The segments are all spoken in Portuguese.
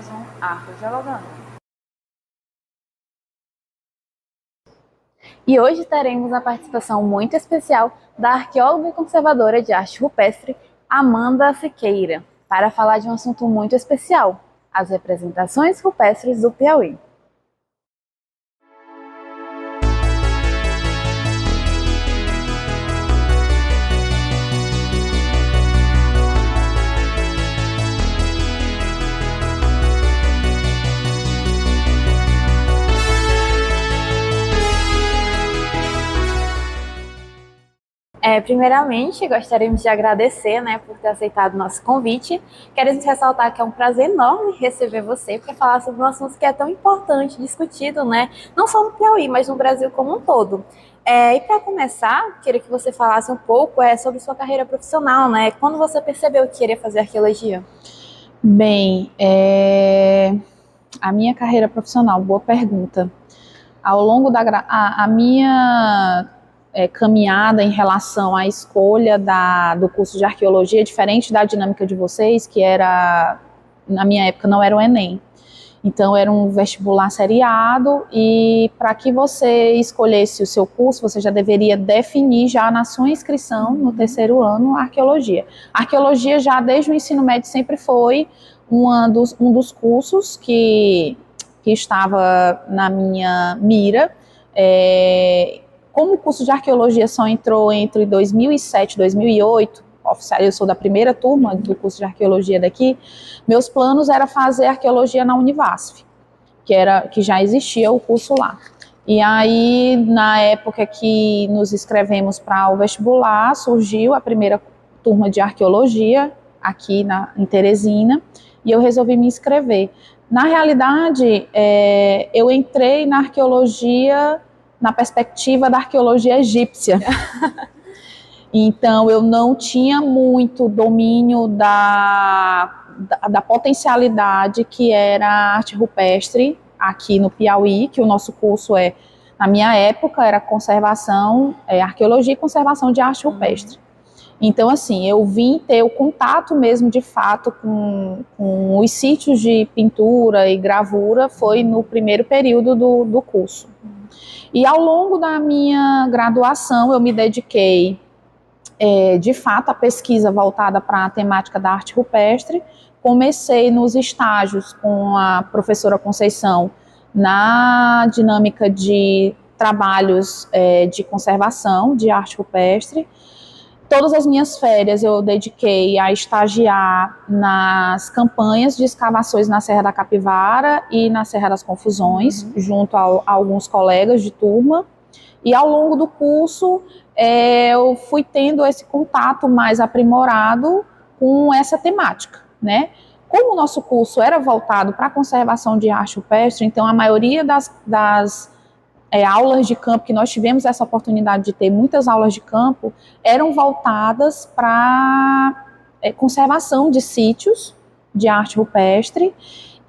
mais um Arco Dialogando. E hoje teremos a participação muito especial da arqueóloga e conservadora de arte rupestre, Amanda Siqueira, para falar de um assunto muito especial, as representações rupestres do Piauí. Primeiramente, gostaríamos de agradecer, por ter aceitado o nosso convite. Queremos ressaltar que é um prazer enorme receber você para falar sobre um assunto que é tão importante, discutido, não só no Piauí, mas no Brasil como um todo. E para começar, queria que você falasse um pouco sobre sua carreira profissional, Quando você percebeu que queria fazer arqueologia? Bem, a minha carreira profissional, boa pergunta. Ao longo a minha caminhada em relação à escolha do curso de arqueologia, diferente da dinâmica de vocês, que era, na minha época, não era o Enem. Então, era um vestibular seriado e para que você escolhesse o seu curso, você já deveria definir já na sua inscrição, no terceiro ano, a arqueologia. A arqueologia já desde o ensino médio sempre foi um dos cursos que estava na minha mira. Como o curso de arqueologia só entrou entre 2007 e 2008, eu sou da primeira turma do curso de arqueologia daqui, meus planos era fazer arqueologia na Univasf, que já existia o curso lá. E aí, na época que nos inscrevemos para o vestibular, surgiu a primeira turma de arqueologia aqui em Teresina, e eu resolvi me inscrever. Na realidade, eu entrei na arqueologia na perspectiva da arqueologia egípcia. Então, eu não tinha muito domínio da potencialidade que era a arte rupestre aqui no Piauí, que o nosso curso na minha época, era arqueologia e conservação de arte rupestre. Então, assim, eu vim ter o contato mesmo, de fato, com os sítios de pintura e gravura, foi no primeiro período do curso. E ao longo da minha graduação, eu me dediquei, de fato, à pesquisa voltada para a temática da arte rupestre. Comecei nos estágios com a professora Conceição na dinâmica de trabalhos de conservação de arte rupestre. Todas as minhas férias eu dediquei a estagiar nas campanhas de escavações na Serra da Capivara e na Serra das Confusões, junto a alguns colegas de turma. E ao longo do curso, eu fui tendo esse contato mais aprimorado com essa temática, Como o nosso curso era voltado para a conservação de arte rupestre, então a maioria das aulas de campo, que nós tivemos essa oportunidade de ter muitas aulas de campo, eram voltadas para conservação de sítios de arte rupestre.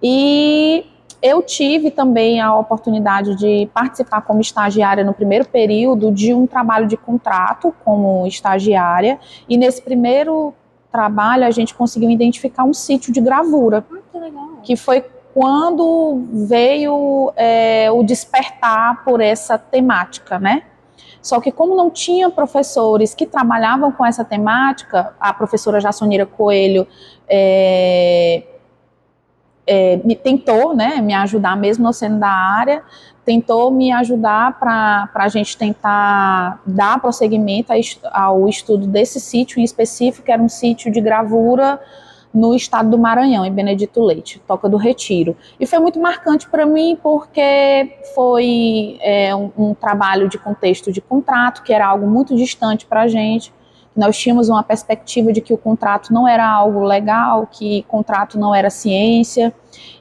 E eu tive também a oportunidade de participar como estagiária no primeiro período de um trabalho de contrato como estagiária, e nesse primeiro trabalho a gente conseguiu identificar um sítio de gravura, que legal. Que foi quando veio o despertar por essa temática, Só que como não tinha professores que trabalhavam com essa temática, a professora Jaçonira Coelho me tentou, me ajudar, mesmo não sendo da área, tentou me ajudar para a gente tentar dar prosseguimento ao estudo desse sítio em específico, que era um sítio de gravura no estado do Maranhão, em Benedito Leite, Toca do Retiro. E foi muito marcante para mim porque foi um trabalho de contexto de contrato, que era algo muito distante para a gente. Nós tínhamos uma perspectiva de que o contrato não era algo legal, que contrato não era ciência,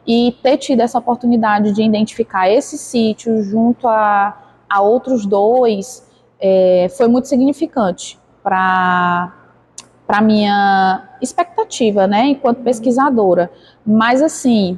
e ter tido essa oportunidade de identificar esse sítio junto a outros dois foi muito significante para a minha expectativa, enquanto pesquisadora. Mas, assim,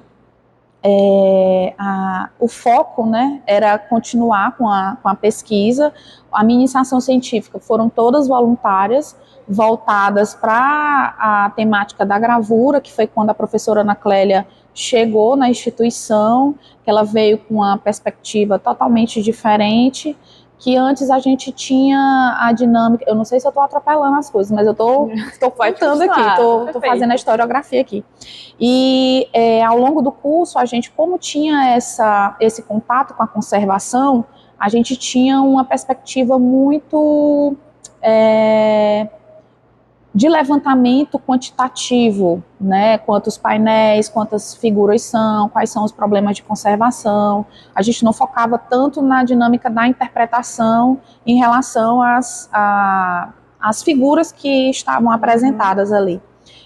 o foco, era continuar com a pesquisa. A minha iniciação científica foram todas voluntárias, voltadas para a temática da gravura, que foi quando a professora Ana Clélia chegou na instituição, que ela veio com uma perspectiva totalmente diferente, que antes a gente tinha a dinâmica, eu não sei se eu estou atropelando as coisas, mas eu estou contando aqui, estou fazendo a historiografia aqui. E ao longo do curso, a gente, como tinha esse contato com a conservação, a gente tinha uma perspectiva muito de levantamento quantitativo, né? Quantos painéis, quantas figuras são, quais são os problemas de conservação. A gente não focava tanto na dinâmica da interpretação em relação às figuras que estavam apresentadas ali.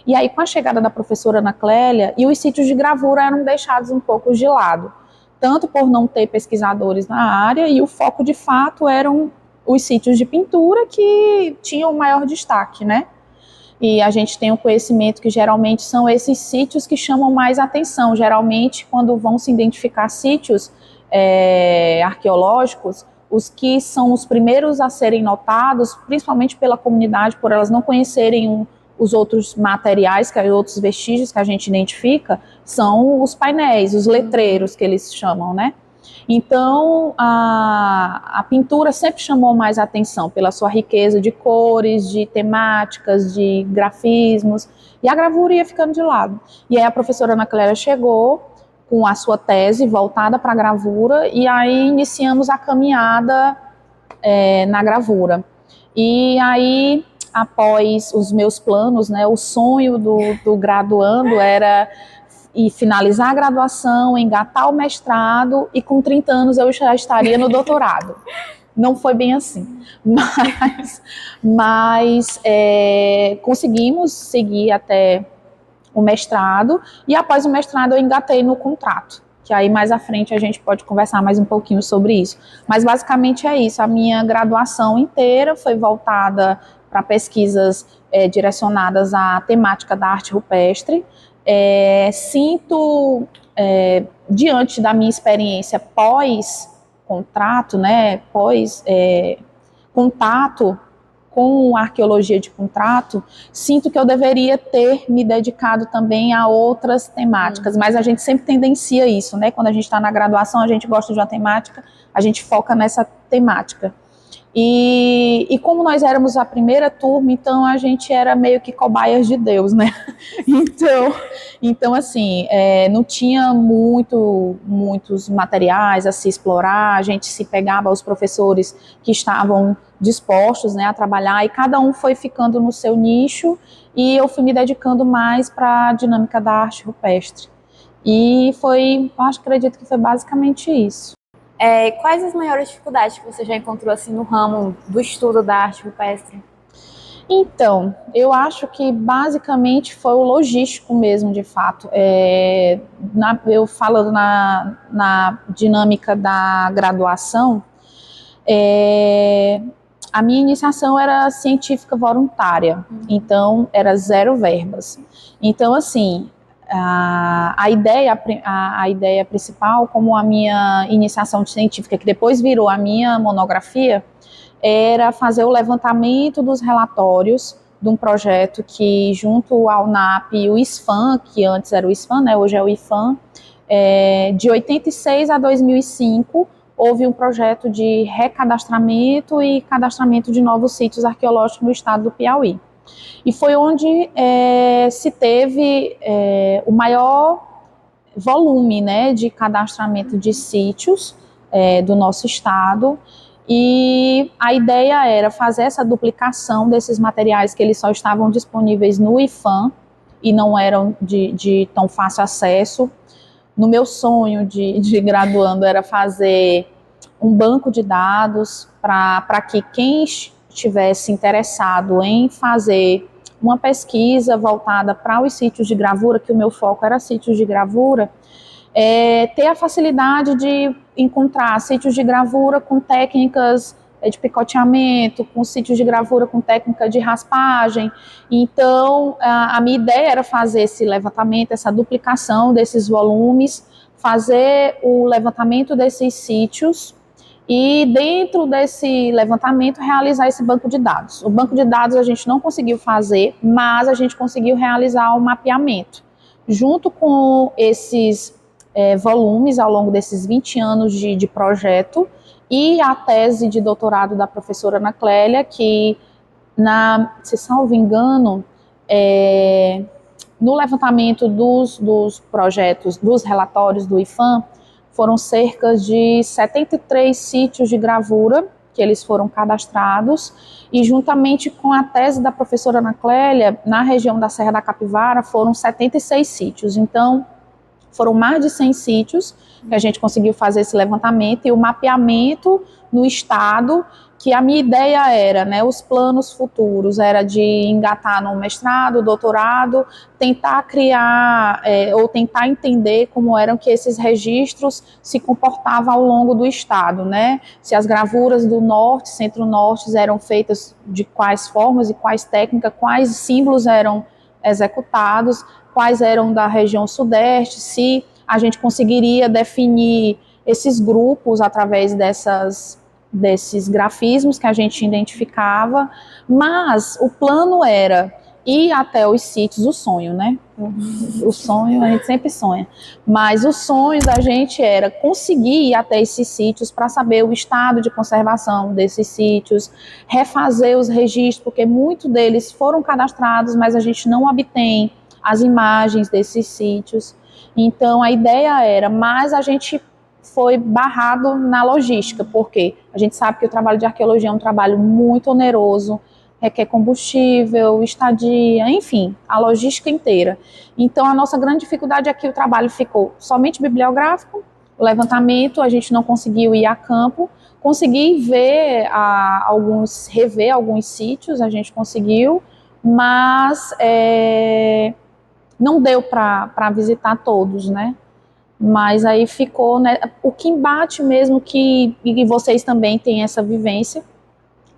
E aí, com a chegada da professora Ana Clélia, e os sítios de gravura eram deixados um pouco de lado, tanto por não ter pesquisadores na área, e o foco de fato eram os sítios de pintura que tinham o maior destaque, né? E a gente tem o conhecimento que geralmente são esses sítios que chamam mais atenção. Geralmente, quando vão se identificar sítios arqueológicos, os que são os primeiros a serem notados, principalmente pela comunidade, por elas não conhecerem os outros materiais, outros vestígios que a gente identifica, são os painéis, os letreiros que eles chamam, né? Então, a pintura sempre chamou mais atenção pela sua riqueza de cores, de temáticas, de grafismos, e a gravura ia ficando de lado. E aí a professora Ana Clélia chegou com a sua tese voltada para a gravura, e aí iniciamos a caminhada na gravura. E aí, após os meus planos, né, o sonho do graduando era finalizar a graduação, engatar o mestrado, e com 30 anos eu já estaria no doutorado. Não foi bem assim, mas conseguimos seguir até o mestrado, e após o mestrado eu engatei no contrato, que aí mais à frente a gente pode conversar mais um pouquinho sobre isso. Mas basicamente é isso, a minha graduação inteira foi voltada para pesquisas direcionadas à temática da arte rupestre. Sinto, diante da minha experiência pós-contrato, né, pós-contato com a arqueologia de contrato, sinto que eu deveria ter me dedicado também a outras temáticas, mas a gente sempre tendencia isso, né? Quando a gente está na graduação, a gente gosta de uma temática, a gente foca nessa temática. E como nós éramos a primeira turma, então a gente era meio que cobaias de Deus, né? Então assim, não tinha muitos materiais a se explorar, a gente se pegava aos professores que estavam dispostos, né, a trabalhar, e cada um foi ficando no seu nicho, e eu fui me dedicando mais para a dinâmica da arte rupestre. E acredito que foi basicamente isso. Quais as maiores dificuldades que você já encontrou assim no ramo do estudo da arte rupestre? Então, eu acho que basicamente foi o logístico mesmo, de fato. Eu falando na dinâmica da graduação, a minha iniciação era científica voluntária, então era 0 verbas. Então, assim, a ideia principal, como a minha iniciação científica, que depois virou a minha monografia, era fazer o levantamento dos relatórios de um projeto que, junto ao NAP e o ISFAM, que antes era o ISFAM, né, hoje é o IFAM, de 86 a 2005, houve um projeto de recadastramento e cadastramento de novos sítios arqueológicos no estado do Piauí. E foi onde se teve o maior volume, né, de cadastramento de sítios do nosso estado. E a ideia era fazer essa duplicação desses materiais que eles só estavam disponíveis no IFAM e não eram de tão fácil acesso. No meu sonho de graduando era fazer um banco de dados para que quem estivesse interessado em fazer uma pesquisa voltada para os sítios de gravura, que o meu foco era sítios de gravura, ter a facilidade de encontrar sítios de gravura com técnicas de picoteamento, com sítios de gravura com técnica de raspagem. Então, a minha ideia era fazer esse levantamento, essa duplicação desses volumes, fazer o levantamento desses sítios e, dentro desse levantamento, realizar esse banco de dados. O banco de dados a gente não conseguiu fazer, mas a gente conseguiu realizar o mapeamento, junto com esses volumes ao longo desses 20 anos de projeto, e a tese de doutorado da professora Ana Clélia, que, se salvo engano, no levantamento dos projetos, dos relatórios do IFAM, foram cerca de 73 sítios de gravura que eles foram cadastrados, e juntamente com a tese da professora Ana Clélia, na região da Serra da Capivara, foram 76 sítios. Então, foram mais de 100 sítios que a gente conseguiu fazer esse levantamento e o mapeamento no estado, que a minha ideia era, né, os planos futuros, era de engatar no mestrado, doutorado, tentar criar ou tentar entender como eram que esses registros se comportavam ao longo do estado, né? Se as gravuras do norte, centro-norte eram feitas de quais formas e quais técnicas, quais símbolos eram executados, quais eram da região sudeste, se a gente conseguiria definir esses grupos através desses grafismos que a gente identificava, mas o plano era ir até os sítios, o sonho, né? O sonho, a gente sempre sonha, mas o sonho da gente era conseguir ir até esses sítios para saber o estado de conservação desses sítios, refazer os registros, porque muitos deles foram cadastrados, mas a gente não obtém as imagens desses sítios. Então a ideia era, mas a gente foi barrado na logística, porque a gente sabe que o trabalho de arqueologia é um trabalho muito oneroso, requer combustível, estadia, enfim, a logística inteira. Então a nossa grande dificuldade é que o trabalho ficou somente bibliográfico, o levantamento, a gente não conseguiu ir a campo, consegui ver rever alguns sítios, a gente conseguiu, mas não deu para visitar todos, né? Mas aí ficou, né, o que embate mesmo, e vocês também têm essa vivência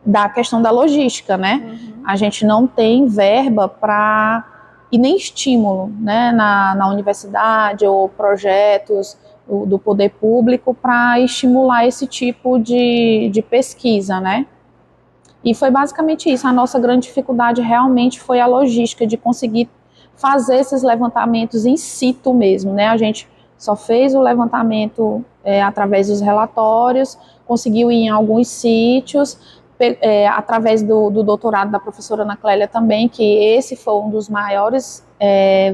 da questão da logística, né? Uhum. A gente não tem verba e nem estímulo, né, na universidade ou projetos do poder público para estimular esse tipo de pesquisa, né? E foi basicamente isso. A nossa grande dificuldade realmente foi a logística de conseguir fazer esses levantamentos in situ mesmo, né? A gente só fez o levantamento através dos relatórios, conseguiu ir em alguns sítios, através do doutorado da professora Ana Clélia também, que esse foi um dos maiores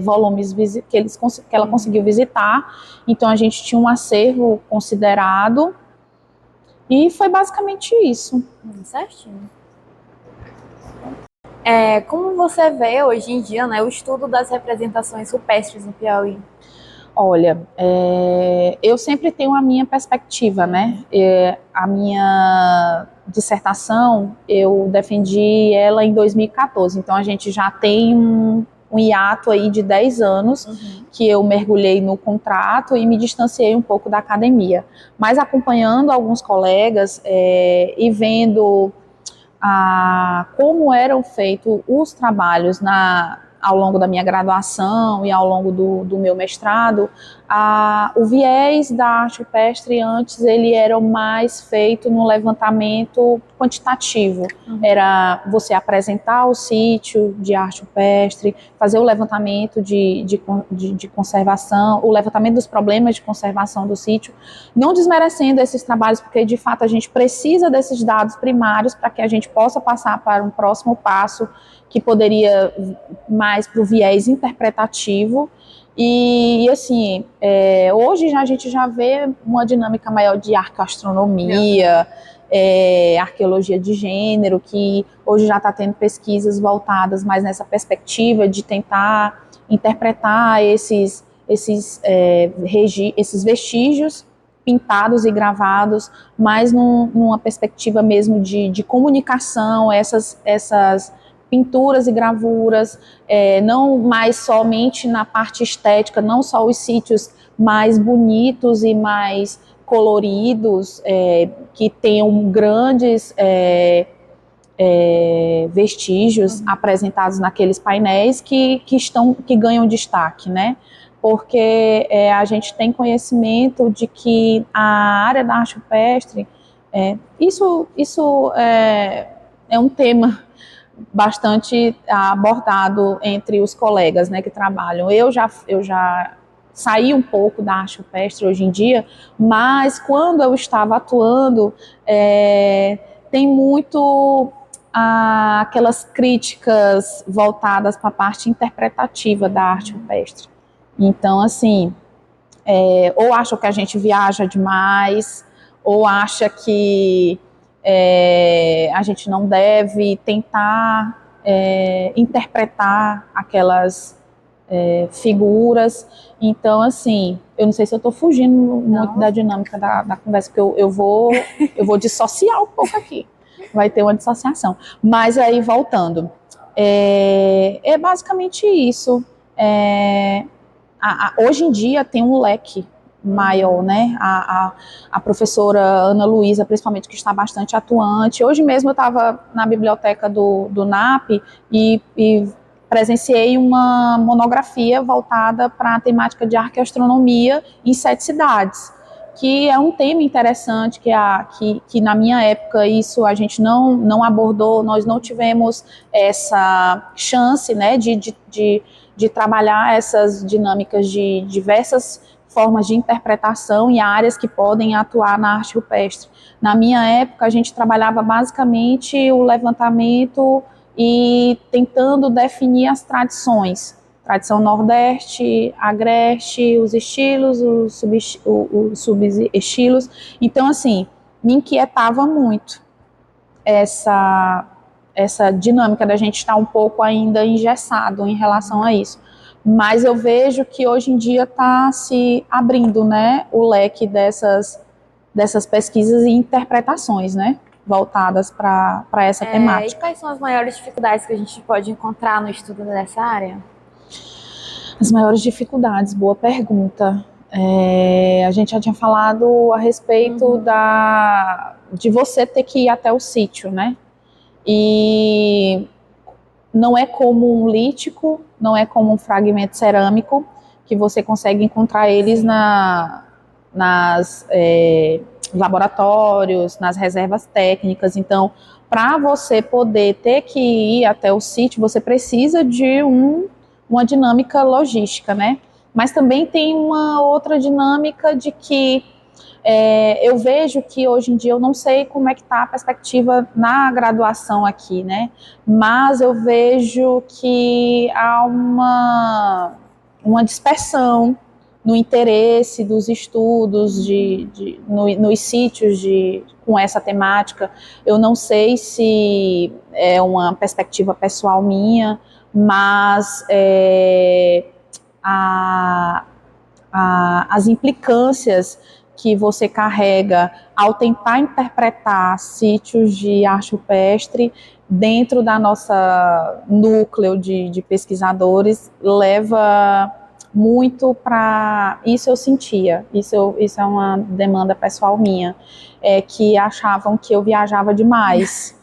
volumes que ela conseguiu visitar. Então a gente tinha um acervo considerado, e foi basicamente isso. Certinho. Como você vê hoje em dia, né, o estudo das representações rupestres no Piauí? Olha, eu sempre tenho a minha perspectiva, né? A minha dissertação, eu defendi ela em 2014, então a gente já tem um hiato aí de 10 anos que eu mergulhei no contrato e me distanciei um pouco da academia. Mas acompanhando alguns colegas e vendo como eram feitos os trabalhos ao longo da minha graduação e ao longo do meu mestrado, o viés da arte rupestre antes ele era mais feito no levantamento quantitativo. Era você apresentar o sítio de arte rupestre, fazer o levantamento de conservação, o levantamento dos problemas de conservação do sítio, não desmerecendo esses trabalhos, porque de fato a gente precisa desses dados primários para que a gente possa passar para um próximo passo que poderia mais para o viés interpretativo. E assim, hoje a gente já vê uma dinâmica maior de arqueoastronomia, arqueologia de gênero, que hoje já está tendo pesquisas voltadas mais nessa perspectiva de tentar interpretar esses vestígios pintados e gravados, mas numa perspectiva mesmo de comunicação, essas pinturas e gravuras, não mais somente na parte estética, não só os sítios mais bonitos e mais coloridos, que tenham grandes vestígios apresentados naqueles painéis que ganham destaque, né? Porque a gente tem conhecimento de que a área da arte rupestre, isso é um tema bastante abordado entre os colegas, né, que trabalham. Eu já saí um pouco da arte rupestre hoje em dia, mas quando eu estava atuando, tem muito aquelas críticas voltadas para a parte interpretativa da arte rupestre. Então, assim, ou acham que a gente viaja demais, ou acha que a gente não deve tentar interpretar aquelas figuras. Então, assim, eu não sei se eu estou fugindo muito da dinâmica da conversa, porque eu vou dissociar um pouco aqui. Vai ter uma dissociação. Mas aí, voltando, é basicamente isso. Hoje em dia tem um leque maior, né? A professora Ana Luísa, principalmente, que está bastante atuante. Hoje mesmo eu estava na biblioteca do NAP e presenciei uma monografia voltada para a temática de arqueoastronomia em 7 cidades, que é um tema interessante, que na minha época isso a gente não abordou, nós não tivemos essa chance, né, de trabalhar essas dinâmicas de diversas formas de interpretação e áreas que podem atuar na arte rupestre. Na minha época, a gente trabalhava basicamente o levantamento e tentando definir as tradições. Tradição Nordeste, Agreste, os estilos, os subestilos. Então, assim, me inquietava muito essa dinâmica da gente estar um pouco ainda engessado em relação a isso. Mas eu vejo que hoje em dia está se abrindo, né, o leque dessas pesquisas e interpretações, né, voltadas para essa E temática. quais são as maiores dificuldades que a gente pode encontrar no estudo dessa área? As maiores dificuldades, boa pergunta. A gente já tinha falado a respeito de você ter que ir até o sítio, né? E não é como um lítico, não é como um fragmento cerâmico, que você consegue encontrar eles nas laboratórios, nas reservas técnicas. Então, para você poder ter que ir até o sítio, você precisa de uma dinâmica logística, né? Mas também tem uma outra dinâmica de que eu vejo que hoje em dia, eu não sei como é que está a perspectiva na graduação aqui, né? Mas eu vejo que há uma dispersão no interesse dos estudos nos sítios com essa temática. Eu não sei se é uma perspectiva pessoal minha, mas as implicâncias que você carrega ao tentar interpretar sítios de arte rupestre dentro da nossa núcleo de pesquisadores leva muito para... Isso eu sentia, isso é uma demanda pessoal minha, que achavam que eu viajava demais.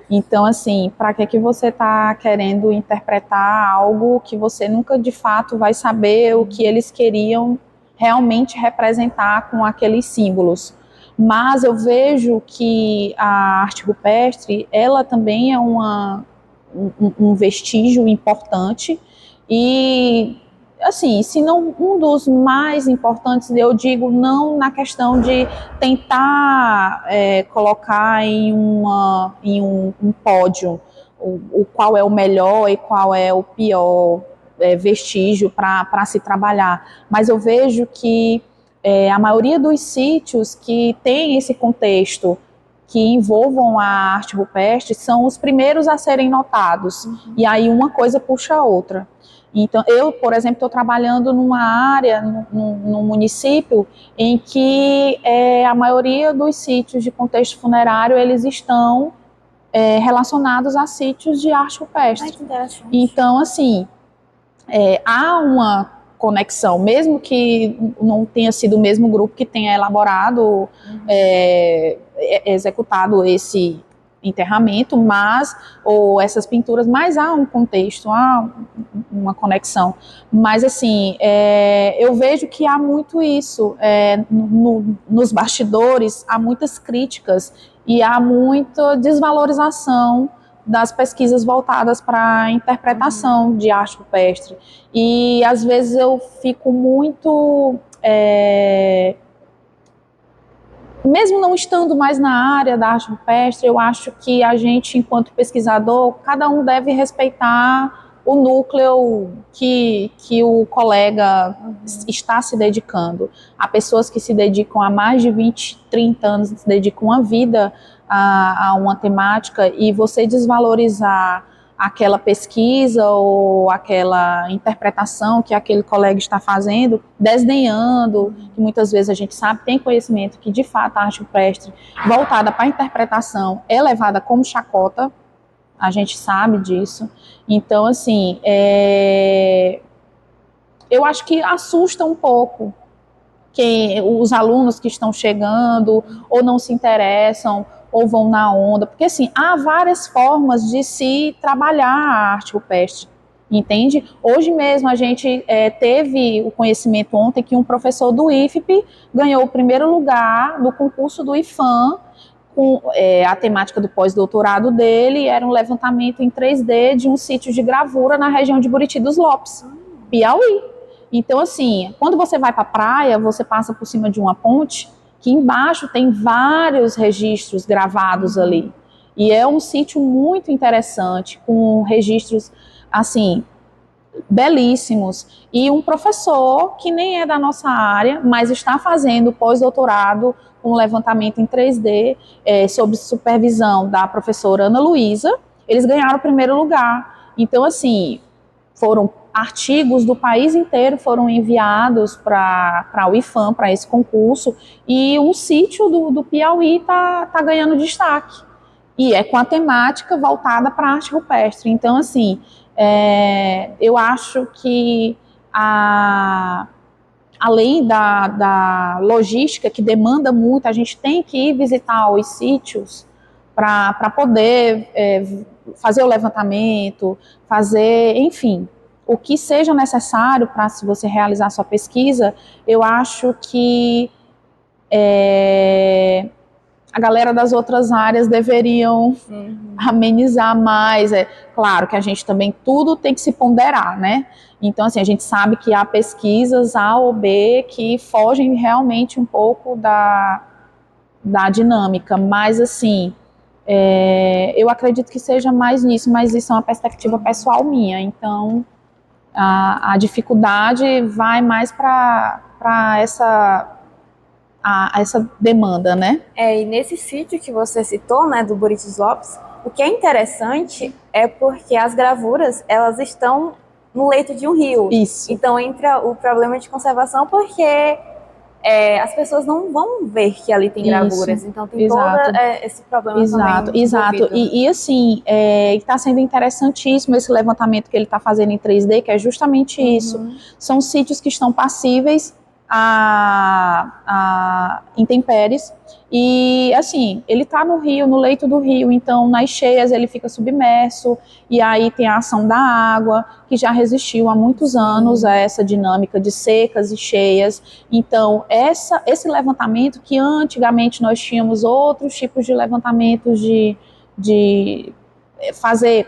Então, assim, para que você está querendo interpretar algo que você nunca de fato vai saber o que eles queriam realmente representar com aqueles símbolos? Mas eu vejo que a arte rupestre, ela também é um vestígio importante e, assim, se não um dos mais importantes, eu digo, não na questão de tentar colocar em um pódio o qual é o melhor e qual é o pior vestígio para se trabalhar, mas eu vejo que a maioria dos sítios que tem esse contexto que envolvam a arte rupestre são os primeiros a serem notados, e aí uma coisa puxa a outra. Então, eu, por exemplo, estou trabalhando numa área, num município, em que a maioria dos sítios de contexto funerário, eles estão relacionados a sítios de arte rupestre. Ai, que interessante. Então, assim, há uma conexão, mesmo que não tenha sido o mesmo grupo que tenha elaborado, executado esse enterramento, ou essas pinturas, mas há um contexto, há uma conexão. Mas, assim, eu vejo que há muito isso, nos bastidores, há muitas críticas e há muita desvalorização das pesquisas voltadas para a interpretação de arte rupestre. E às vezes eu fico muito... mesmo não estando mais na área da arte rupestre, eu acho que a gente, enquanto pesquisador, cada um deve respeitar o núcleo que o colega está se dedicando. Há pessoas que se dedicam há mais de 20, 30 anos, se dedicam uma vida a uma temática, e você desvalorizar aquela pesquisa ou aquela interpretação que aquele colega está fazendo, desdenhando, que muitas vezes a gente sabe, tem conhecimento que de fato a arte rupestre voltada para a interpretação é levada como chacota, a gente sabe disso. Então, assim, eu acho que assusta um pouco os alunos que estão chegando ou não se interessam ou vão na onda, porque assim, há várias formas de se trabalhar a arte rupestre, entende? Hoje mesmo a gente teve o conhecimento ontem que um professor do IFP ganhou o primeiro lugar no concurso do IFAM, com a temática do pós-doutorado dele era um levantamento em 3D de um sítio de gravura na região de Buriti dos Lopes, Piauí. Então, assim, quando você vai para a praia, você passa por cima de uma ponte, que embaixo tem vários registros gravados ali. E é um sítio muito interessante, com registros, assim, belíssimos. E um professor, que nem é da nossa área, mas está fazendo pós-doutorado com um levantamento em 3D, sob supervisão da professora Ana Luísa, eles ganharam o primeiro lugar. Então, assim, foram artigos do país inteiro foram enviados para o IFAM, para esse concurso, e um sítio do Piauí tá ganhando destaque. E é com a temática voltada para a arte rupestre. Então, assim, eu acho que além da logística, que demanda muito, a gente tem que ir visitar os sítios para poder fazer o levantamento, fazer, enfim, o que seja necessário para, se você realizar sua pesquisa. Eu acho que a galera das outras áreas deveriam amenizar mais. Claro que a gente também, tudo tem que se ponderar, né? Então, assim, a gente sabe que há pesquisas A ou B que fogem realmente um pouco da dinâmica, mas, assim, eu acredito que seja mais nisso, mas isso é uma perspectiva pessoal minha. Então, a dificuldade vai mais para essa demanda, né? E nesse sítio que você citou, né, do Buriti dos Lopes, o que é interessante é porque as gravuras, elas estão no leito de um rio. Isso. Então entra o problema de conservação, porque as pessoas não vão ver que ali tem gravuras. Isso. Então tem Exato. todo esse problema Exato, também exato. envolvido. E assim, está sendo interessantíssimo esse levantamento que ele está fazendo em 3D, que é justamente isso. São sítios que estão passíveis a intempéries, e assim, ele está no rio, no leito do rio, então nas cheias ele fica submerso, e aí tem a ação da água, que já resistiu há muitos anos a essa dinâmica de secas e cheias. Então esse levantamento, que antigamente nós tínhamos outros tipos de levantamentos de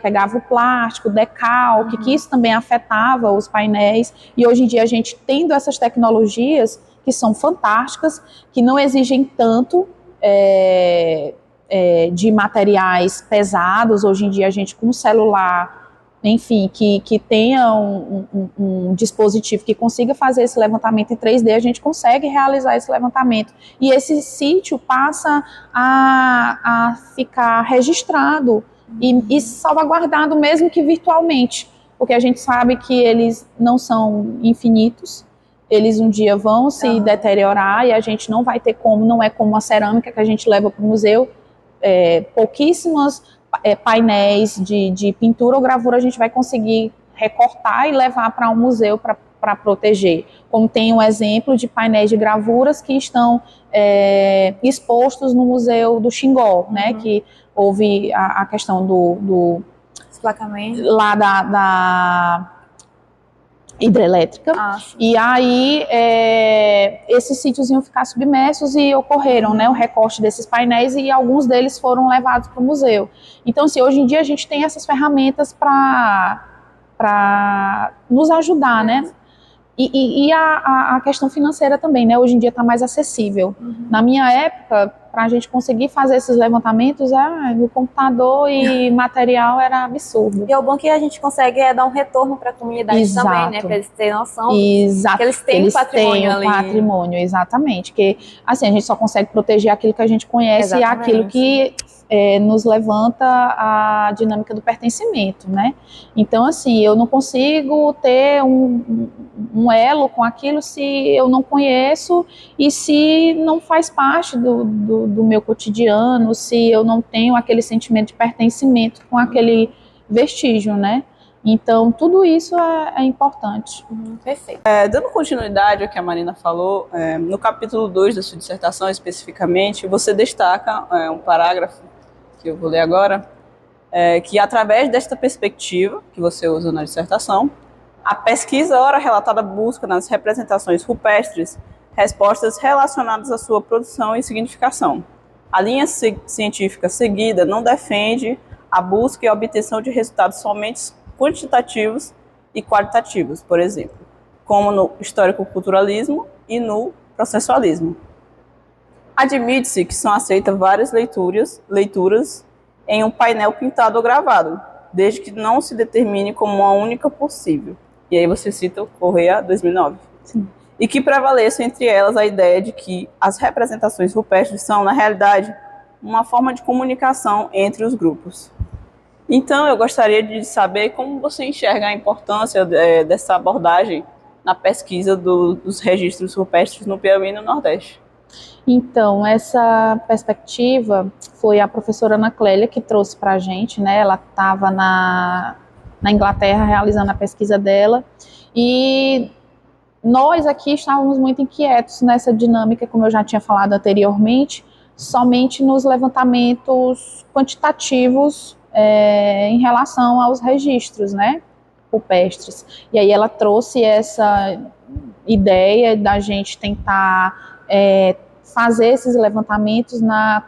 pegava o plástico, decalque, que isso também afetava os painéis, e hoje em dia a gente tendo essas tecnologias que são fantásticas, que não exigem tanto de materiais pesados. Hoje em dia a gente, com um celular, enfim, que tenha um dispositivo que consiga fazer esse levantamento em 3D, a gente consegue realizar esse levantamento. E esse sítio passa a ficar registrado e salvaguardado, mesmo que virtualmente, porque a gente sabe que eles não são infinitos, eles um dia vão se deteriorar, e a gente não vai ter como, não é como a cerâmica que a gente leva para o museu, pouquíssimos painéis de pintura ou gravura a gente vai conseguir recortar e levar para um museu para proteger. Como tem um exemplo de painéis de gravuras que estão expostos no Museu do Xingó, né, que houve a questão do Esplacamento. lá hidrelétrica, sim. e aí esses sítios iam ficar submersos e ocorreram, né, o recorte desses painéis e alguns deles foram levados para o museu. Então, assim, hoje em dia a gente tem essas ferramentas para nos ajudar, né? E a questão financeira também, né? Hoje em dia está mais acessível. Na minha época, para a gente conseguir fazer esses levantamentos, no computador e material era absurdo. E o bom que a gente consegue dar um retorno para a comunidade também, né? Para eles terem noção Exato. que eles têm um patrimônio ali. Patrimônio, exatamente. Que assim, a gente só consegue proteger aquilo que a gente conhece e aquilo que nos levanta a dinâmica do pertencimento, né? Então, assim, eu não consigo ter um elo com aquilo se eu não conheço e se não faz parte do meu cotidiano, se eu não tenho aquele sentimento de pertencimento com aquele vestígio, né? Então, tudo isso é importante. Perfeito. Dando continuidade ao que a Marina falou, no capítulo 2 da sua dissertação, especificamente, você destaca um parágrafo, que eu vou ler agora, que através desta perspectiva, que você usa na dissertação, a pesquisa ora relatada busca nas representações rupestres respostas relacionadas à sua produção e significação. A linha científica seguida não defende a busca e a obtenção de resultados somente quantitativos e qualitativos, por exemplo, como no histórico-culturalismo e no processualismo. Admite-se que são aceitas várias leituras em um painel pintado ou gravado, desde que não se determine como uma única possível. E aí você cita o Correia 2009. Sim. E que prevaleça entre elas a ideia de que as representações rupestres são, na realidade, uma forma de comunicação entre os grupos. Então, eu gostaria de saber como você enxerga a importância dessa abordagem na pesquisa dos registros rupestres no Piauí e no Nordeste. Então, essa perspectiva foi a professora Ana Clélia que trouxe para a gente, né? Ela estava na Inglaterra realizando a pesquisa dela e nós aqui estávamos muito inquietos nessa dinâmica, como eu já tinha falado anteriormente, somente nos levantamentos quantitativos em relação aos registros, né, rupestres. E aí ela trouxe essa ideia da gente tentar fazer esses levantamentos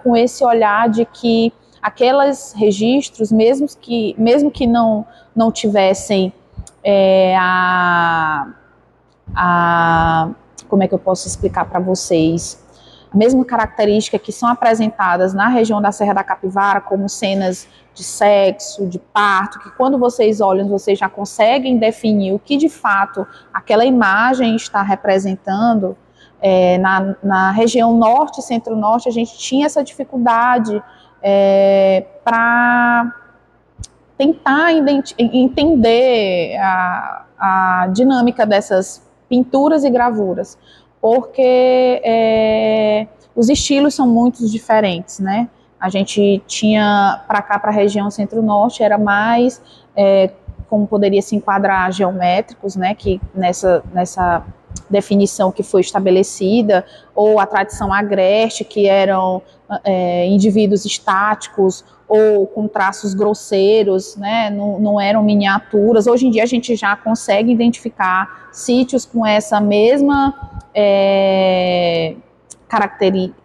com esse olhar de que aqueles registros, mesmo que não tivessem como é que eu posso explicar para vocês? A mesma característica que são apresentadas na região da Serra da Capivara, como cenas de sexo, de parto, que quando vocês olham, vocês já conseguem definir o que de fato aquela imagem está representando. Na região norte e centro-norte, a gente tinha essa dificuldade para tentar entender a dinâmica dessas pinturas e gravuras, porque os estilos são muito diferentes, né? A gente tinha, para cá, para a região centro-norte, era mais, como poderia se enquadrar, geométricos, né? Que nessa definição que foi estabelecida, ou a tradição agreste, que eram indivíduos estáticos, ou com traços grosseiros, né, não eram miniaturas. Hoje em dia a gente já consegue identificar sítios com essa mesma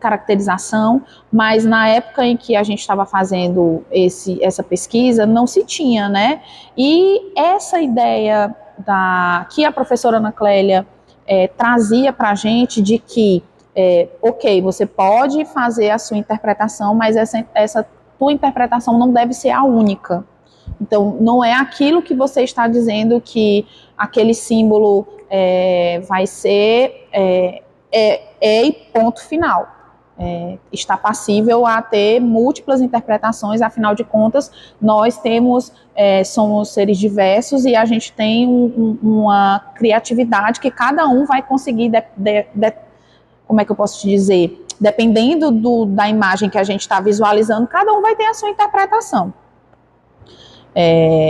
caracterização, mas na época em que a gente estava fazendo essa pesquisa, não se tinha, né? E essa ideia que a professora Ana Clélia trazia para a gente de que, ok, você pode fazer a sua interpretação, mas essa tua interpretação não deve ser a única. Então, não é aquilo que você está dizendo que aquele símbolo vai ser e ponto final. Está passível a ter múltiplas interpretações, afinal de contas, nós somos seres diversos e a gente tem uma criatividade que cada um vai conseguir, como é que eu posso te dizer, dependendo da imagem que a gente está visualizando, cada um vai ter a sua interpretação.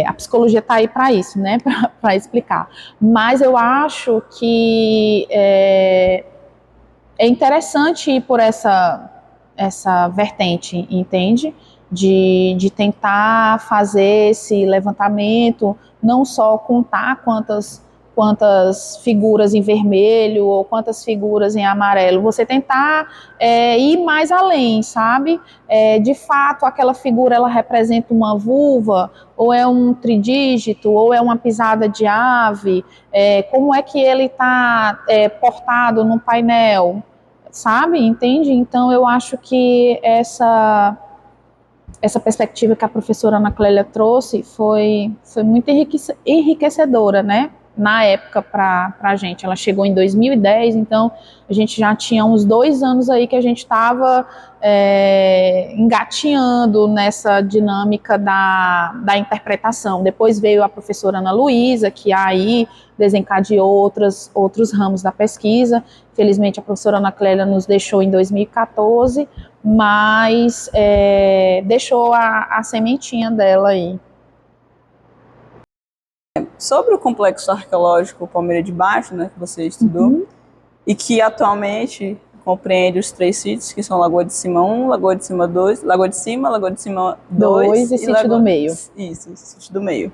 A psicologia está aí para isso, né, para explicar. Mas eu acho que é interessante ir por essa vertente, entende? De tentar fazer esse levantamento, não só contar quantas quantas figuras em vermelho ou quantas figuras em amarelo. Você tentar ir mais além, sabe? De fato, aquela figura ela representa uma vulva, ou é um tridígito, ou é uma pisada de ave, como é que ele está portado no painel, sabe? Entende? Então, eu acho que essa perspectiva que a professora Ana Clélia trouxe foi muito enriquecedora, né? Na época para a gente. Ela chegou em 2010, então a gente já tinha uns 2 anos aí que a gente estava engatinhando nessa dinâmica da interpretação. Depois veio a professora Ana Luísa, que aí desencadeou outros ramos da pesquisa. Felizmente a professora Ana Clélia nos deixou em 2014, mas deixou a sementinha dela aí. Sobre o complexo arqueológico Palmeira de Baixo, né, que você estudou, e que atualmente compreende os 3 sítios, que são Lagoa de Cima 1, Lagoa de Cima 2, Lagoa de Cima 2 e Sítio do Meio. Isso, Sítio do Meio.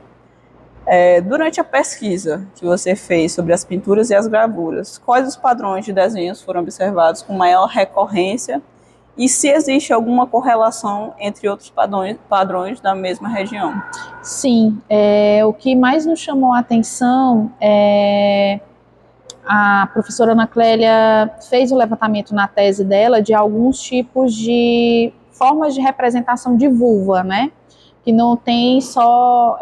Durante a pesquisa que você fez sobre as pinturas e as gravuras, quais os padrões de desenhos foram observados com maior recorrência e se existe alguma correlação entre outros padrões da mesma região? Sim, o que mais nos chamou a atenção a professora Ana Clélia fez o levantamento na tese dela de alguns tipos de formas de representação de vulva, né? Que não tem só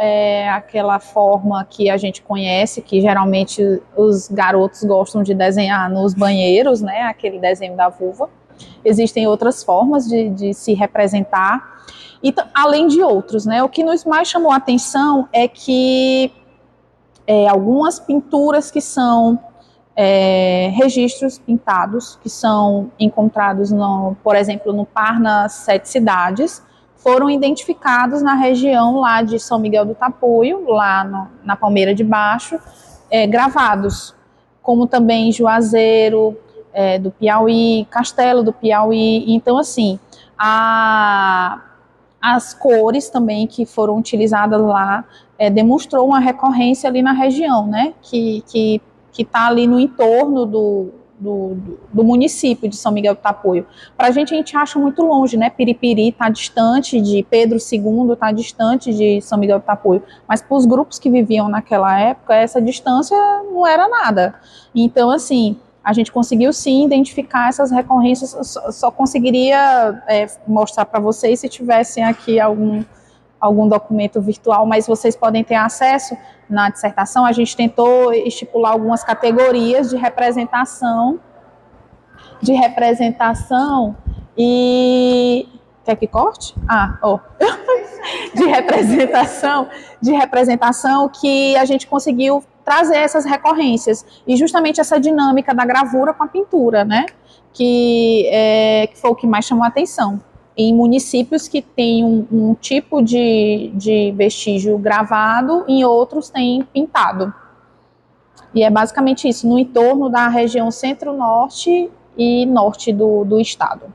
aquela forma que a gente conhece, que geralmente os garotos gostam de desenhar nos banheiros, né? Aquele desenho da vulva. Existem outras formas de se representar, e além de outros, né? O que nos mais chamou a atenção é que algumas pinturas que são registros pintados, que são encontrados, por exemplo, no Parnas Sete Cidades, foram identificados na região lá de São Miguel do Tapuio, lá na Palmeira de Baixo, gravados, como também Juazeiro, do Piauí, Castelo do Piauí. Então, assim, as cores também que foram utilizadas lá demonstrou uma recorrência ali na região, né, que está ali no entorno do município de São Miguel do Tapuio. Para a gente acha muito longe, né? Piripiri está distante de Pedro II, está distante de São Miguel do Tapuio, mas para os grupos que viviam naquela época, essa distância não era nada. Então, assim, a gente conseguiu sim identificar essas recorrências, só conseguiria mostrar para vocês se tivessem aqui algum documento virtual, mas vocês podem ter acesso. Na dissertação, a gente tentou estipular algumas categorias de representação e... Quer que corte? de representação que a gente conseguiu trazer essas recorrências, e justamente essa dinâmica da gravura com a pintura, né? Que foi o que mais chamou a atenção. Em municípios que têm um tipo de vestígio gravado, em outros tem pintado. E é basicamente isso, no entorno da região centro-norte e norte do estado.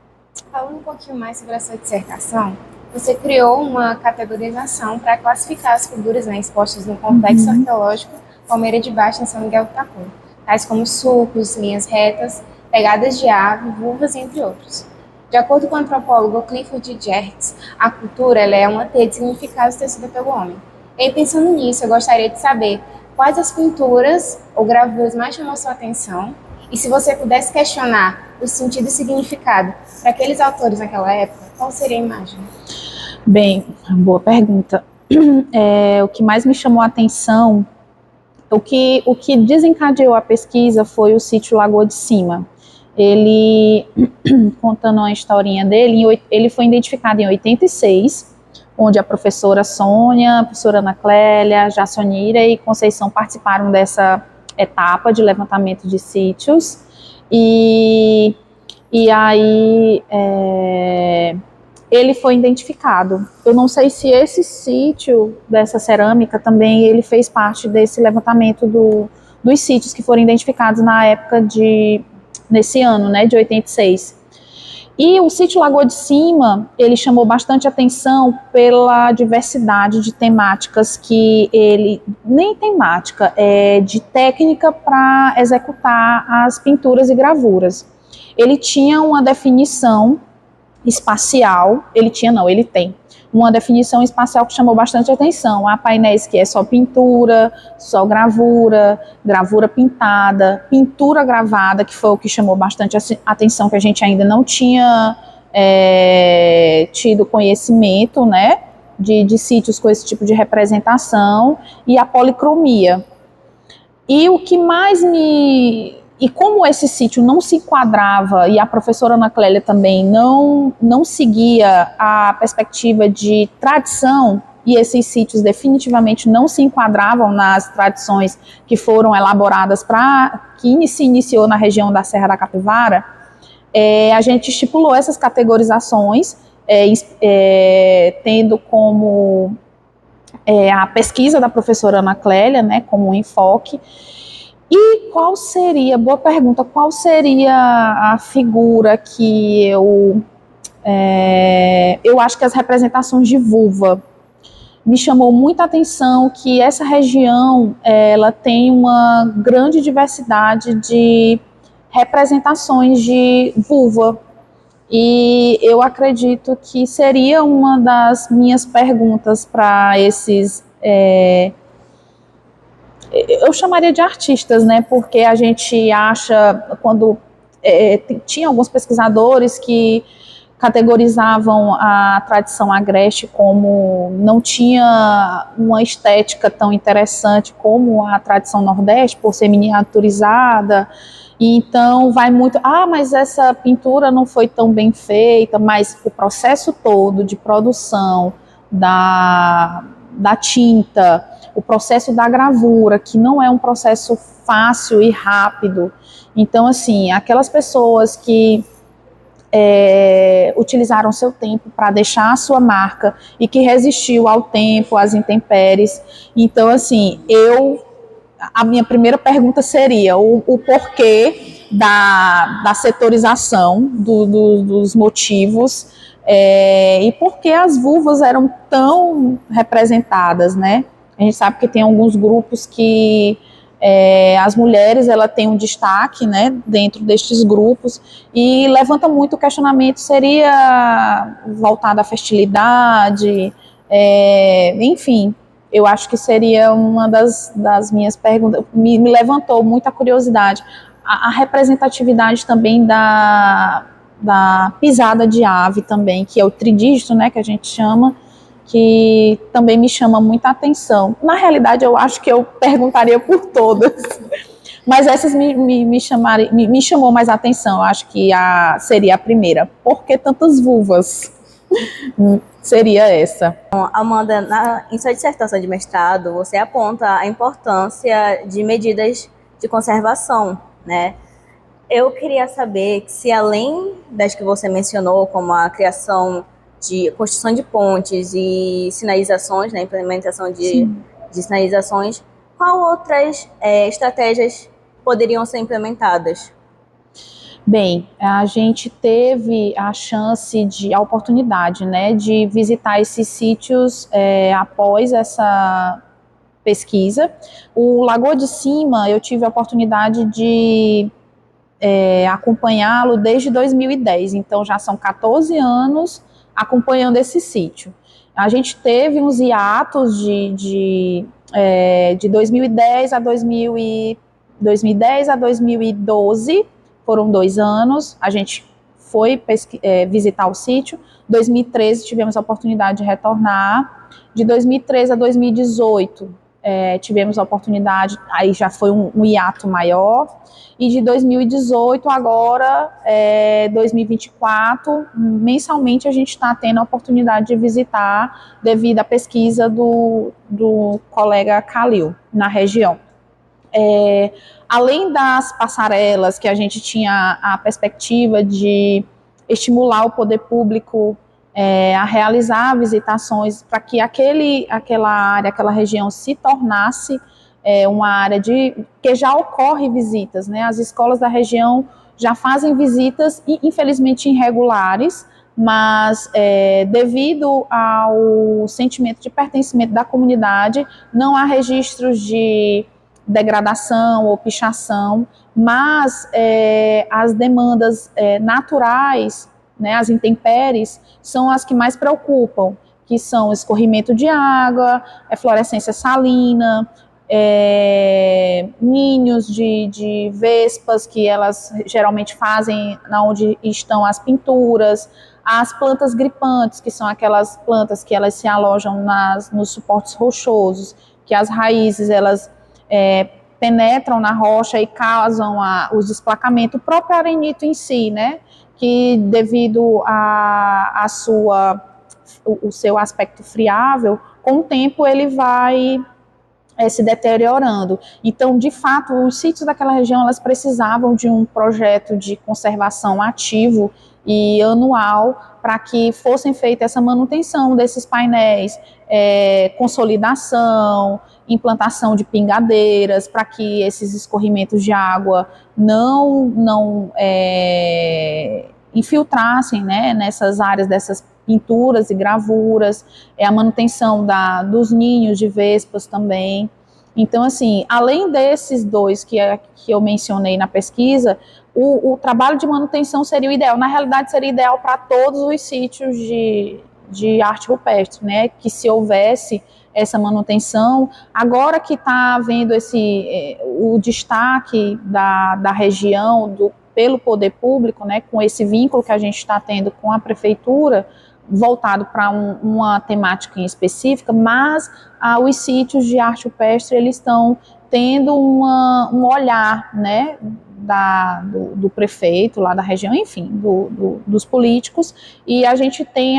Falando um pouquinho mais sobre a sua dissertação, você criou uma categorização para classificar as figuras, né, expostas no complexo arqueológico Palmeira de Baixo, em São Miguel do Tapuio, tais como sulcos, linhas retas, pegadas de ave, vulvas, entre outros. De acordo com o antropólogo Clifford Geertz, a cultura é uma teia de significados tecida pelo homem. E pensando nisso, eu gostaria de saber quais as pinturas ou gravuras mais chamam a sua atenção, e se você pudesse questionar o sentido e significado para aqueles autores naquela época, qual seria a imagem? Bem, boa pergunta. O que mais me chamou a atenção, o que desencadeou a pesquisa foi o sítio Lagoa de Cima. Ele, contando uma historinha dele, ele foi identificado em 86, onde a professora Sônia, a professora Ana Clélia, Jacionira e Conceição participaram dessa etapa de levantamento de sítios, e aí ele foi identificado. Eu não sei se esse sítio dessa cerâmica também ele fez parte desse levantamento dos sítios que foram identificados na época nesse ano, né, de 86. E o sítio Lagoa de Cima, ele chamou bastante atenção pela diversidade de temáticas que ele, nem temática, de técnica para executar as pinturas e gravuras. Ele tinha uma definição espacial, ele tem uma definição espacial que chamou bastante atenção. Há painéis que é só pintura, só gravura, gravura pintada, pintura gravada, que foi o que chamou bastante atenção, que a gente ainda não tinha tido conhecimento, né, de sítios com esse tipo de representação, e a policromia. E o que mais E como esse sítio não se enquadrava, e a professora Ana Clélia também não seguia a perspectiva de tradição, e esses sítios definitivamente não se enquadravam nas tradições que foram elaboradas que se iniciou na região da Serra da Capivara, a gente estipulou essas categorizações, tendo como a pesquisa da professora Ana Clélia, né, como um enfoque. E boa pergunta, qual seria a figura que eu acho que as representações de vulva me chamou muita atenção, que essa região, ela tem uma grande diversidade de representações de vulva, e eu acredito que seria uma das minhas perguntas para esses eu chamaria de artistas, né? Porque a gente acha, tinha alguns pesquisadores que categorizavam a tradição agreste como não tinha uma estética tão interessante como a tradição nordeste, por ser miniaturizada, e então vai muito, mas essa pintura não foi tão bem feita, mas o processo todo de produção da tinta, o processo da gravura, que não é um processo fácil e rápido. Então, assim, aquelas pessoas que utilizaram seu tempo para deixar a sua marca e que resistiu ao tempo, às intempéries. Então, assim, a minha primeira pergunta seria o porquê da setorização dos motivos, e por que as vulvas eram tão representadas, né? A gente sabe que tem alguns grupos que as mulheres ela tem um destaque, né, dentro destes grupos, e levanta muito o questionamento, seria voltado à fertilidade, enfim, eu acho que seria uma das minhas perguntas, me levantou muita curiosidade. A representatividade também da pisada de ave também, que é o tridígito, né, que a gente chama, que também me chama muita atenção. Na realidade, eu acho que eu perguntaria por todas, mas essas me chamou mais atenção. Eu acho que seria a primeira. Por que tantas vulvas? Seria essa. Bom, Amanda, em sua dissertação de mestrado, você aponta a importância de medidas de conservação, né? Eu queria saber se, além das que você mencionou, como a construção de pontes e sinalizações, né, implementação de sinalizações, qual outras estratégias poderiam ser implementadas? Bem, a gente teve a oportunidade, né, de visitar esses sítios após essa pesquisa. O Lagoa de Cima, eu tive a oportunidade de acompanhá-lo desde 2010, então já são 14 anos acompanhando esse sítio. A gente teve uns hiatos de 2010 a 2012, foram 2 anos, a gente foi visitar o sítio. 2013 tivemos a oportunidade de retornar, de 2013 a 2018 tivemos a oportunidade, aí já foi um hiato maior, e de 2018 agora, 2024, mensalmente a gente está tendo a oportunidade de visitar devido à pesquisa do colega Calil na região. Além das passarelas, que a gente tinha a perspectiva de estimular o poder público a realizar visitações para que aquela área, aquela região se tornasse uma área que já ocorre visitas, né? As escolas da região já fazem visitas, infelizmente irregulares, mas devido ao sentimento de pertencimento da comunidade, não há registros de degradação ou pichação, mas as demandas naturais, né, as intempéries, são as que mais preocupam, que são escorrimento de água, fluorescência salina, ninhos de vespas que elas geralmente fazem onde estão as pinturas, as plantas gripantes, que são aquelas plantas que elas se alojam nos suportes rochosos, que as raízes elas penetram na rocha e causam os desplacamentos, o próprio arenito em si, né, que devido o seu aspecto friável, com o tempo ele vai se deteriorando. Então, de fato, os sítios daquela região, elas precisavam de um projeto de conservação ativo e anual para que fossem feita essa manutenção desses painéis, consolidação, implantação de pingadeiras, para que esses escorrimentos de água não infiltrassem, né, nessas áreas dessas pinturas e gravuras, a manutenção dos ninhos de vespas também. Então, assim, além desses dois que eu mencionei na pesquisa, o trabalho de manutenção seria o ideal. Na realidade, seria ideal para todos os sítios de arte rupestre, né? Que se houvesse essa manutenção. Agora que está havendo o destaque da região, pelo poder público, né? Com esse vínculo que a gente está tendo com a prefeitura, voltado para uma temática em específica, mas os sítios de arte rupestre, eles estão tendo um olhar, né, do prefeito lá da região, enfim, dos políticos, e a gente tem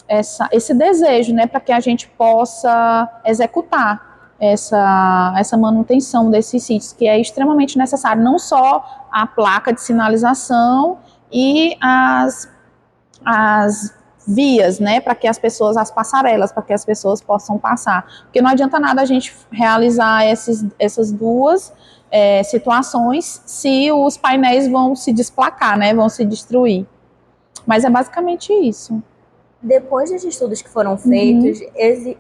esse desejo, né, para que a gente possa executar essa manutenção desses sítios, que é extremamente necessário, não só a placa de sinalização e as vias, né, para que as passarelas, para que as pessoas possam passar. Porque não adianta nada a gente realizar essas duas situações se os painéis vão se desplacar, né, vão se destruir. Mas é basicamente isso. Depois dos estudos que foram feitos,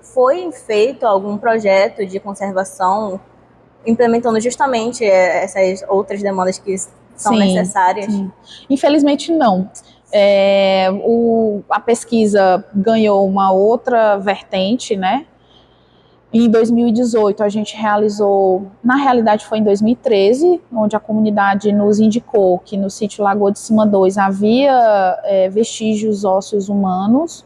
foi feito algum projeto de conservação implementando justamente essas outras demandas que são necessárias? Sim. Infelizmente, não. A pesquisa ganhou uma outra vertente, né? Em 2018, a gente realizou, na realidade foi em 2013, onde a comunidade nos indicou que no sítio Lagoa de Cima 2 havia vestígios ósseos humanos.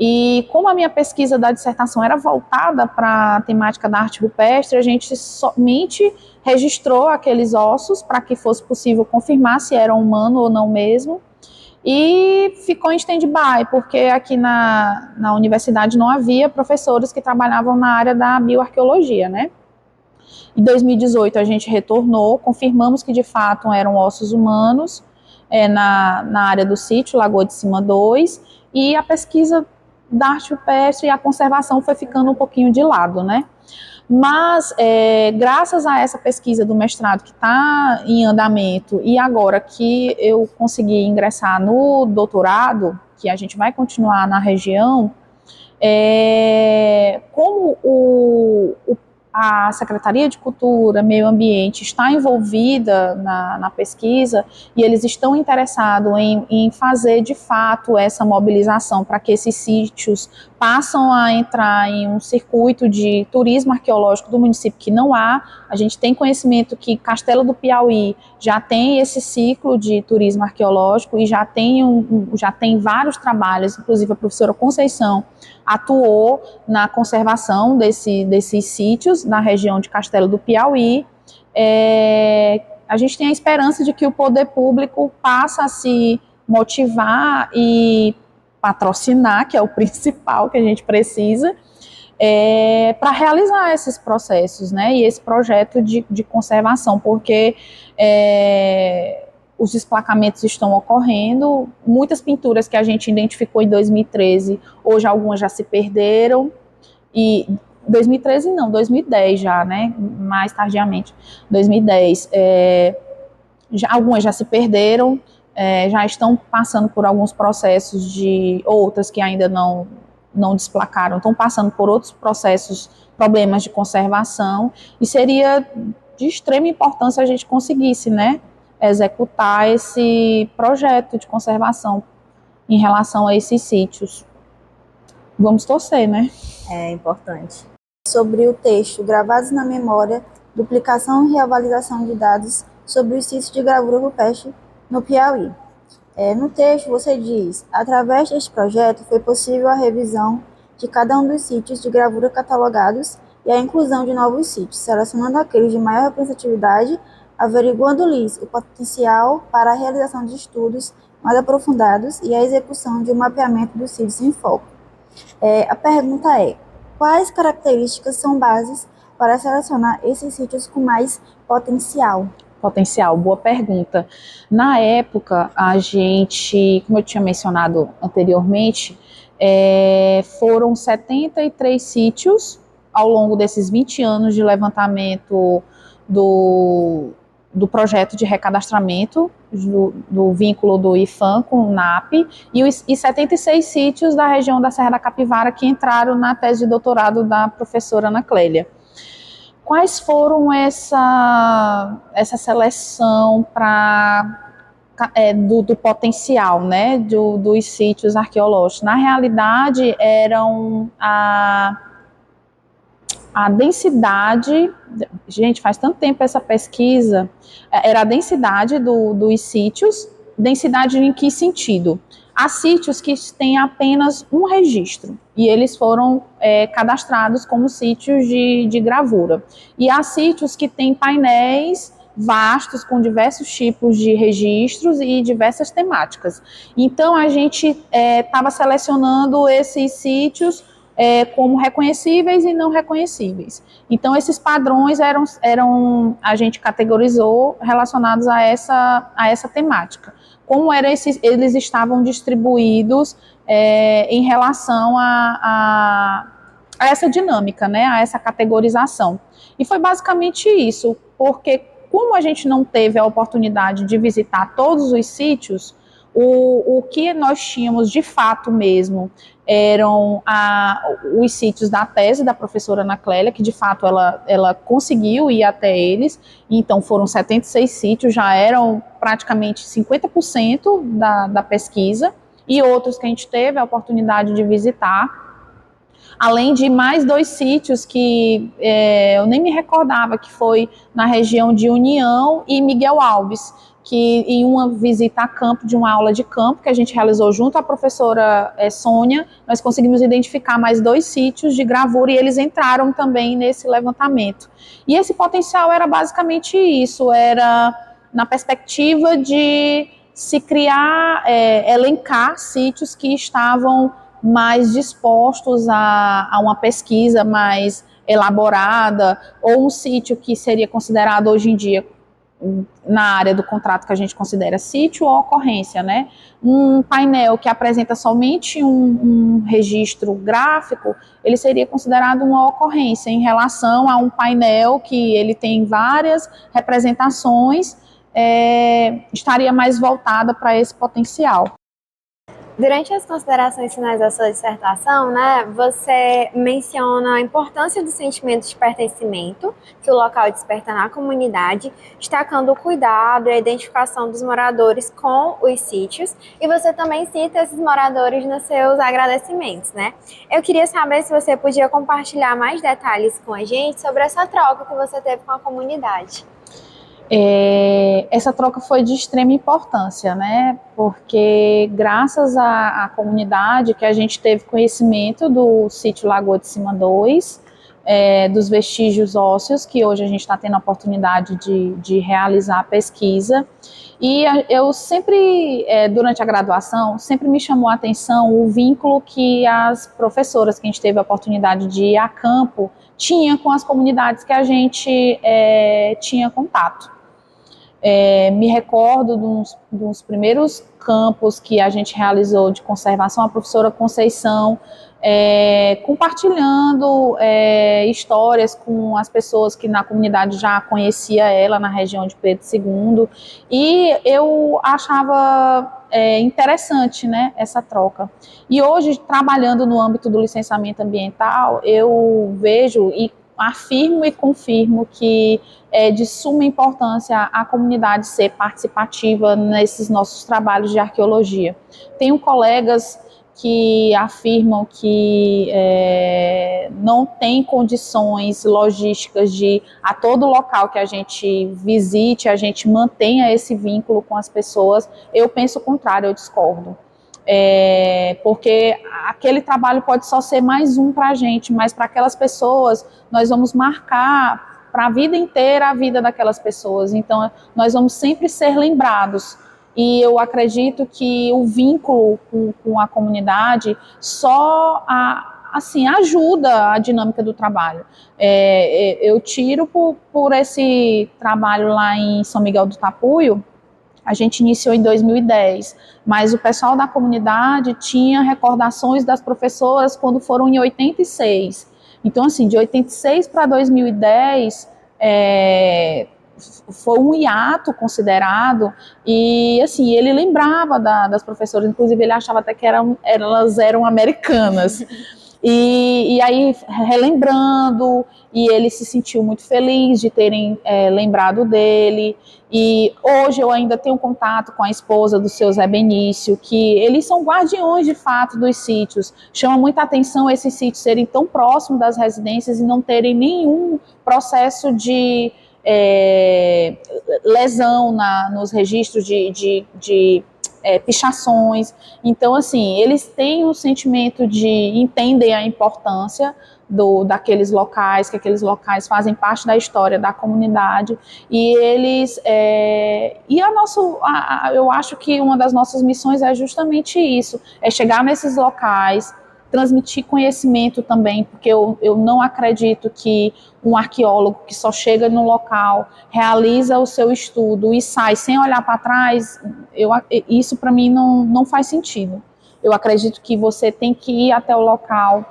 E como a minha pesquisa da dissertação era voltada para a temática da arte rupestre, a gente somente registrou aqueles ossos para que fosse possível confirmar se era humano ou não mesmo. E ficou em stand-by, porque aqui na universidade não havia professores que trabalhavam na área da bioarqueologia, né? Em 2018 a gente retornou, confirmamos que de fato eram ossos humanos na área do sítio Lagoa de Cima 2, e a pesquisa da arte rupestre e a conservação foi ficando um pouquinho de lado, né? Mas, graças a essa pesquisa do mestrado que está em andamento e agora que eu consegui ingressar no doutorado, que a gente vai continuar na região, como a Secretaria de Cultura, Meio Ambiente está envolvida na pesquisa e eles estão interessados em fazer de fato essa mobilização para que esses sítios passam a entrar em um circuito de turismo arqueológico do município que não há. A gente tem conhecimento que Castelo do Piauí já tem esse ciclo de turismo arqueológico e já tem vários trabalhos, inclusive a professora Conceição atuou na conservação desses sítios na região de Castelo do Piauí. A gente tem a esperança de que o poder público passe a se motivar e patrocinar, que é o principal que a gente precisa, para realizar esses processos, né, e esse projeto de conservação, porque os desplacamentos estão ocorrendo, muitas pinturas que a gente identificou em 2013, hoje algumas já se perderam, e 2013 não, 2010 já, né, mais tardiamente, 2010, algumas já se perderam, já estão passando por alguns processos outras que ainda não desplacaram, estão passando por outros processos, problemas de conservação, e seria de extrema importância a gente conseguisse, né, executar esse projeto de conservação em relação a esses sítios. Vamos torcer, né? É importante. Sobre o texto Gravados na Memória, duplicação e reavaliação de dados sobre os sítios de gravura rupestre no Piauí. No texto você diz, através deste projeto foi possível a revisão de cada um dos sítios de gravura catalogados e a inclusão de novos sítios, selecionando aqueles de maior representatividade, averiguando-lhes o potencial para a realização de estudos mais aprofundados e a execução de um mapeamento dos sítios em foco. A pergunta é, quais características são bases para selecionar esses sítios com mais potencial? Potencial, boa pergunta. Na época, a gente, como eu tinha mencionado anteriormente, foram 73 sítios ao longo desses 20 anos de levantamento do projeto de recadastramento, do vínculo do IFAM com o NAP, e 76 sítios da região da Serra da Capivara que entraram na tese de doutorado da professora Ana Clélia. Quais foram essa seleção do potencial, né, dos sítios arqueológicos? Na realidade, eram a densidade, gente, faz tanto tempo essa pesquisa, era a densidade dos sítios. Densidade em que sentido? Há sítios que têm apenas um registro, e eles foram cadastrados como sítios de gravura. E há sítios que têm painéis vastos, com diversos tipos de registros e diversas temáticas. Então, a gente estava selecionando esses sítios como reconhecíveis e não reconhecíveis. Então, esses padrões a gente categorizou relacionados a essa temática. Como eles estavam distribuídos em relação a essa dinâmica, né, a essa categorização. E foi basicamente isso, porque como a gente não teve a oportunidade de visitar todos os sítios, o que nós tínhamos de fato mesmo eram os sítios da tese da professora Ana Clélia, que de fato ela conseguiu ir até eles, então foram 76 sítios, já eram praticamente 50% da pesquisa, e outros que a gente teve a oportunidade de visitar, além de mais 2 sítios que eu nem me recordava, que foi na região de União e Miguel Alves, que em uma visita a campo, de uma aula de campo que a gente realizou junto à professora Sônia, nós conseguimos identificar mais 2 sítios de gravura e eles entraram também nesse levantamento. E esse potencial era basicamente isso, era na perspectiva de se criar, elencar sítios que estavam mais dispostos a uma pesquisa mais elaborada, ou um sítio que seria considerado hoje em dia, na área do contrato que a gente considera sítio ou ocorrência, né? Um painel que apresenta somente um registro gráfico, ele seria considerado uma ocorrência em relação a um painel que ele tem várias representações, estaria mais voltada para esse potencial. Durante as considerações finais da sua dissertação, né, você menciona a importância do sentimento de pertencimento que o local desperta na comunidade, destacando o cuidado e a identificação dos moradores com os sítios, e você também cita esses moradores nos seus agradecimentos, né? Eu queria saber se você podia compartilhar mais detalhes com a gente sobre essa troca que você teve com a comunidade. Essa troca foi de extrema importância, né? Porque graças à comunidade que a gente teve conhecimento do sítio Lagoa de Cima 2, dos vestígios ósseos, que hoje a gente está tendo a oportunidade de realizar a pesquisa. E eu sempre, durante a graduação, sempre me chamou a atenção o vínculo que as professoras que a gente teve a oportunidade de ir a campo tinha com as comunidades que a gente tinha contato. Me recordo dos primeiros campos que a gente realizou de conservação, a professora Conceição compartilhando histórias com as pessoas que na comunidade já conhecia ela, na região de Pedro II, e eu achava interessante, né, essa troca. E hoje, trabalhando no âmbito do licenciamento ambiental, eu vejo e afirmo e confirmo que é de suma importância a comunidade ser participativa nesses nossos trabalhos de arqueologia. Tenho colegas que afirmam que não tem condições logísticas de, a todo local que a gente visite, a gente mantenha esse vínculo com as pessoas. Eu penso o contrário, eu discordo. Porque aquele trabalho pode só ser mais um para a gente, mas para aquelas pessoas nós vamos marcar para a vida inteira a vida daquelas pessoas. Então nós vamos sempre ser lembrados. E eu acredito que o vínculo com a comunidade só assim, ajuda a dinâmica do trabalho. Eu tiro por esse trabalho lá em São Miguel do Tapuio. A gente iniciou em 2010, mas o pessoal da comunidade tinha recordações das professoras quando foram em 86. Então, assim, de 86 para 2010, foi um hiato considerado, e assim, ele lembrava das professoras, inclusive ele achava até que elas eram americanas. E aí, relembrando, e ele se sentiu muito feliz de terem lembrado dele. E hoje eu ainda tenho contato com a esposa do seu Zé Benício, que eles são guardiões de fato dos sítios. Chama muita atenção esses sítios serem tão próximos das residências e não terem nenhum processo de lesão nos registros de pichações. Então, assim, eles têm um sentimento entendem a importância daqueles locais, que aqueles locais fazem parte da história da comunidade, e eles, eu acho que uma das nossas missões é justamente isso, é chegar nesses locais, transmitir conhecimento também, porque eu não acredito que um arqueólogo que só chega no local, realiza o seu estudo e sai sem olhar para trás, isso para mim não faz sentido. Eu acredito que você tem que ir até o local,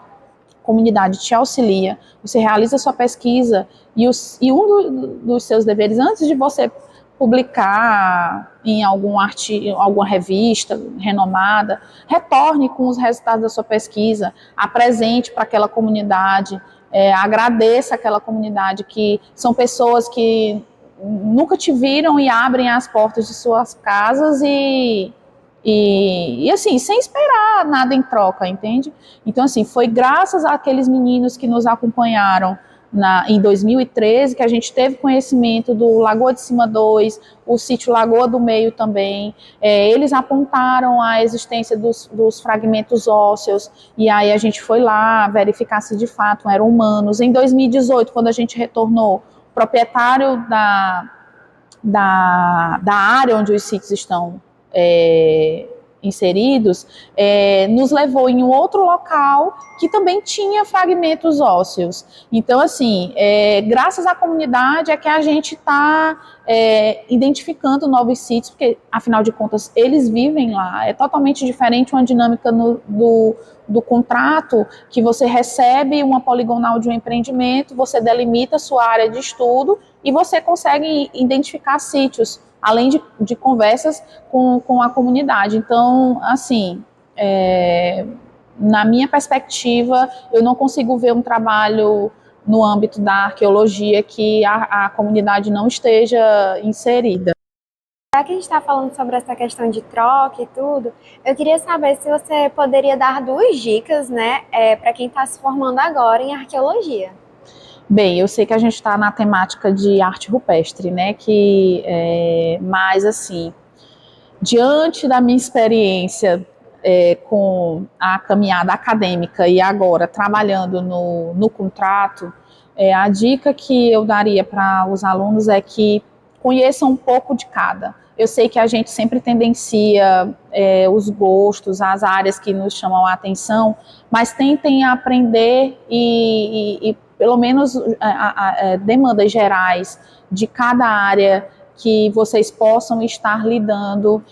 a comunidade te auxilia, você realiza a sua pesquisa e um dos seus deveres, antes de você publicar em alguma revista renomada, retorne com os resultados da sua pesquisa, apresente para aquela comunidade, agradeça aquela comunidade, que são pessoas que nunca te viram e abrem as portas de suas casas e assim, sem esperar nada em troca, entende? Então, assim, foi graças àqueles meninos que nos acompanharam em 2013 que a gente teve conhecimento do Lagoa de Cima 2, o sítio Lagoa do Meio também. Eles apontaram a existência dos fragmentos ósseos, e aí a gente foi lá verificar se de fato eram humanos. Em 2018, quando a gente retornou, o proprietário da área onde os sítios estão inseridos, nos levou em um outro local que também tinha fragmentos ósseos. Então, assim, graças à comunidade é que a gente está identificando novos sítios, porque, afinal de contas, eles vivem lá. É totalmente diferente uma dinâmica do contrato, que você recebe uma poligonal de um empreendimento, você delimita a sua área de estudo e você consegue identificar sítios, além de conversas com a comunidade. Então, assim, na minha perspectiva, eu não consigo ver um trabalho no âmbito da arqueologia que a comunidade não esteja inserida. Já que a gente está falando sobre essa questão de troca e tudo, eu queria saber se você poderia dar 2 dicas, né, para quem está se formando agora em arqueologia. Bem, eu sei que a gente está na temática de arte rupestre, né? Mas, assim, diante da minha experiência com a caminhada acadêmica e agora trabalhando no contrato, a dica que eu daria para os alunos é que conheçam um pouco de cada. Eu sei que a gente sempre tendencia os gostos, as áreas que nos chamam a atenção, mas tentem aprender e pelo menos demandas gerais de cada área que vocês possam estar lidando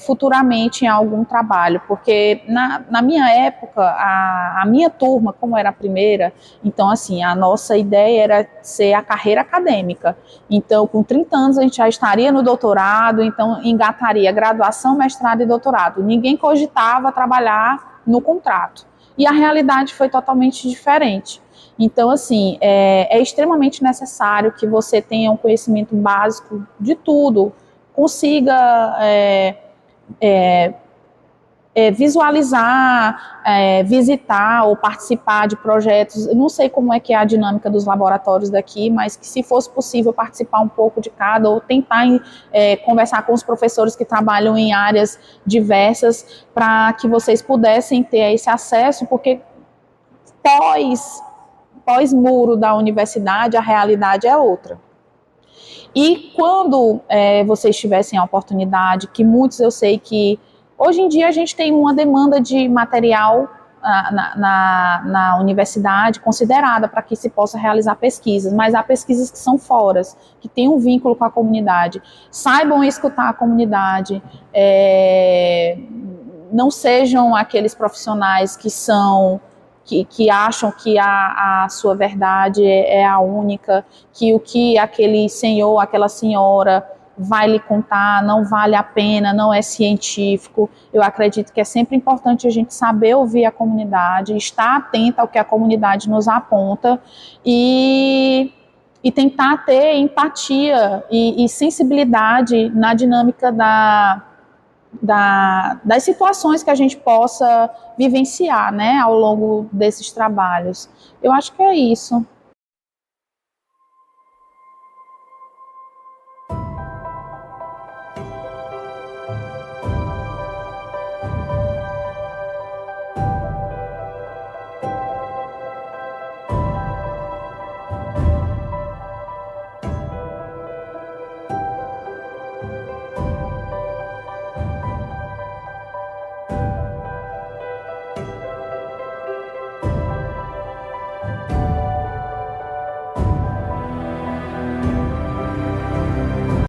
futuramente em algum trabalho, porque na minha época, a minha turma, como era a primeira, então assim, a nossa ideia era ser a carreira acadêmica, então com 30 anos a gente já estaria no doutorado, então engataria graduação, mestrado e doutorado, ninguém cogitava trabalhar no contrato, e a realidade foi totalmente diferente. Então, assim, é extremamente necessário que você tenha um conhecimento básico de tudo, consiga visualizar, visitar ou participar de projetos. Eu não sei como é que é a dinâmica dos laboratórios daqui, mas que se fosse possível participar um pouco de cada ou tentar conversar com os professores que trabalham em áreas diversas para que vocês pudessem ter esse acesso, porque pós-muro da universidade, a realidade é outra. E quando vocês tivessem a oportunidade, que muitos eu sei que hoje em dia a gente tem uma demanda de material na universidade considerada para que se possa realizar pesquisas, mas há pesquisas que são fora, que têm um vínculo com a comunidade. Saibam escutar a comunidade, não sejam aqueles profissionais que são que acham que a sua verdade é a única, que o que aquele senhor, aquela senhora vai lhe contar não vale a pena, não é científico. Eu acredito que é sempre importante a gente saber ouvir a comunidade, estar atenta ao que a comunidade nos aponta e tentar ter empatia e sensibilidade na dinâmica das situações que a gente possa vivenciar, né, ao longo desses trabalhos. Eu acho que é isso.